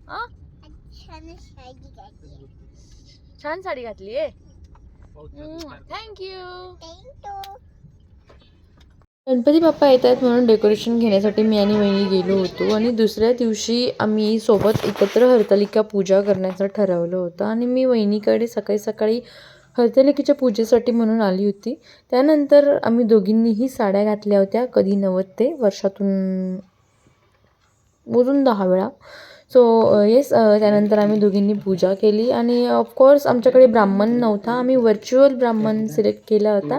आ? छान साडी घातली. छान साडी घातली आहे. थँक्यू. गणपती बाप्पा येत आहेत म्हणून डेकोरेशन घेण्यासाठी मी आणि वहिनी गेलो होतो आणि दुसऱ्या दिवशी आम्ही सोबत एकत्र हरतालिका पूजा करण्याचं ठरवलं होतं आणि मी वहिनीकडे सकाळी सकाळी हरतालिकेच्या पूजेसाठी म्हणून आली होती. त्यानंतर आम्ही दोघींनीही साड्या घातल्या होत्या, कधी 90 ते वर्षातून मोजून 10 वेळा. सो येस, त्यानंतर आम्ही दोघींनी पूजा केली आणि ऑफकोर्स आमच्याकडे ब्राह्मण नव्हता. आम्ही व्हर्च्युअल ब्राह्मण सिलेक्ट केला होता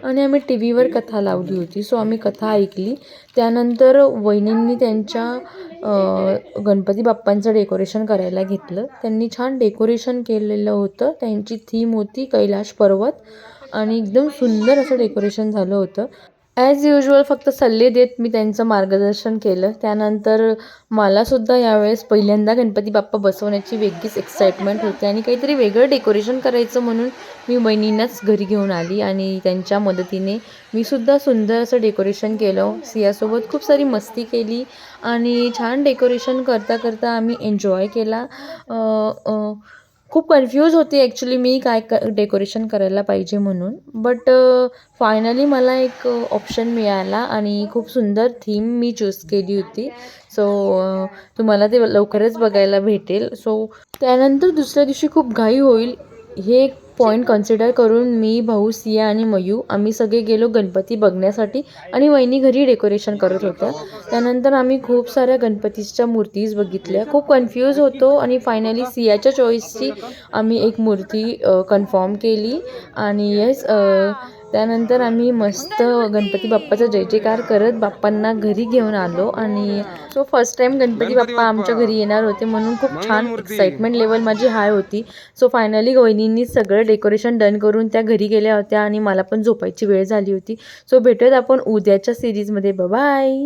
आणि आम्ही टी व्हीवर कथा लावली होती. सो आम्ही कथा ऐकली. त्यानंतर वहिनींनी त्यांच्या गणपती बाप्पांचं डेकोरेशन करायला घेतलं. त्यांनी छान डेकोरेशन केलेलं होतं. त्यांची थीम होती कैलाश पर्वत आणि एकदम सुंदर असं डेकोरेशन झालं होतं. ॲज युजुअल फक्त सल्ले देत मी त्यांचं मार्गदर्शन केलं. त्यानंतर मलासुद्धा यावेळेस पहिल्यांदा गणपती बाप्पा बसवण्याची वेगळीच एक्साइटमेंट होती आणि काहीतरी वेगळं डेकोरेशन करायचं म्हणून मी वहिनींनाच घरी घेऊन आली आणि त्यांच्या मदतीने मी सुद्धा सुंदर असं डेकोरेशन केलं. सियासोबत खूप सारी मस्ती केली आणि छान डेकोरेशन करता करता आम्ही एन्जॉय केला. खूप कन्फ्यूज होते ॲक्च्युली मी काय डेकोरेशन करायला पाहिजे म्हणून. बट फायनली मला एक ऑप्शन मिळाला आणि खूप सुंदर थीम मी चूज केली होती. सो तुम्हाला ते लवकरच बघायला भेटेल. सो त्यानंतर दुसऱ्या दिवशी खूप घाई होईल हे एक पॉईंट कन्सिडर करून मी, भाऊ, सिया आणि मयू आम्ही सगळे गेलो गणपती बघण्यासाठी आणि वहिनी घरी डेकोरेशन करत होत्या. त्यानंतर आम्ही खूप साऱ्या गणपतीच्या मूर्तीज बघितल्या. खूप कन्फ्यूज होतो आणि फायनली सियाच्या चॉईसची आम्ही एक मूर्ती कन्फर्म केली आणि येस, त्यानंतर आम्ही मस्त गणपती बाप्पाचा जय जयकार करत बाप्पांना घरी घेऊन आलो. आणि so first time Ganpati Bappa आमच्या घरी येणार होते म्हणून खूप छान एक्साइटमेंट लेवल माझी हाय होती. सो फायनली वहिनींनी सगळं डेकोरेशन डन करून त्या घरी गेल्या होत्या आणि मला पण झोपायची वेळ झाली होती. सो भेटूयात आपण उद्याच्या सिरीजमध्ये. बाय.